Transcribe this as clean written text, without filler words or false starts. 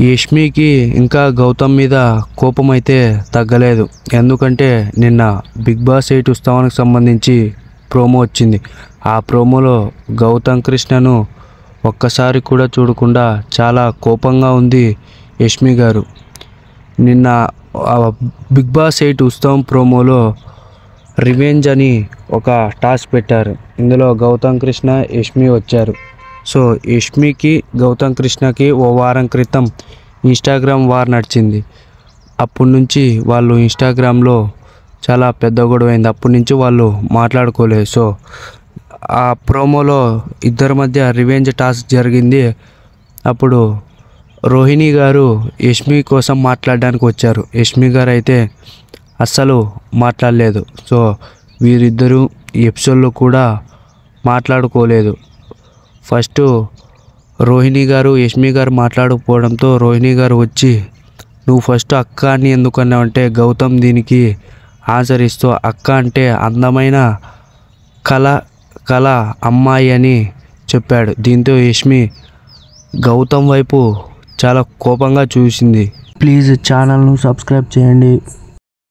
యష్మికి ఇంకా గౌతమ్ మీద కోపం అయితే తగ్గలేదు. ఎందుకంటే నిన్న బిగ్ బాస్ 8 ఉత్సవానికి సంబంధించి ప్రోమో వచ్చింది. ఆ ప్రోమోలో గౌతమ్ కృష్ణను ఒక్కసారి కూడా చూడకుండా చాలా కోపంగా ఉంది యష్మి గారు. నిన్న బిగ్ బాస్ 8 ఉత్సవం ప్రోమోలో రివెంజ్ అని ఒక టాస్క్ పెట్టారు. ఇందులో గౌతమ్ కృష్ణ యష్మి వచ్చారు. సో యష్మికి గౌతమ్ కృష్ణకి ఓ వారం క్రితం ఇన్స్టాగ్రామ్ వార్ నడిచింది. అప్పటి నుంచి వాళ్ళు ఇన్స్టాగ్రామ్లో చాలా పెద్ద గొడవైంది. అప్పటి నుంచి వాళ్ళు మాట్లాడుకోలేదు. సో ఆ ప్రోమోలో ఇద్దరి మధ్య రివెంజ్ టాస్క్ జరిగింది. అప్పుడు రోహిణి గారు యష్మి కోసం మాట్లాడడానికి వచ్చారు. యష్మి గారు అయితే అస్సలు మాట్లాడలేదు. సో వీరిద్దరూ ఈ ఎపిసోడ్లో కూడా మాట్లాడుకోలేదు. ఫస్ట్ రోహిణి గారు యష్మి గారు మాట్లాడకపోవడంతో రోహిణి గారు వచ్చి నువ్వు ఫస్ట్ అక్క అని ఎందుకన్నావంటే గౌతమ్ దీనికి ఆన్సర్ ఇస్తూ అక్క అంటే అందమైన కళ అమ్మాయి అని చెప్పాడు. దీంతో యష్మి గౌతమ్ వైపు చాలా కోపంగా చూసింది. ప్లీజ్ ఛానల్ను సబ్స్క్రైబ్ చేయండి.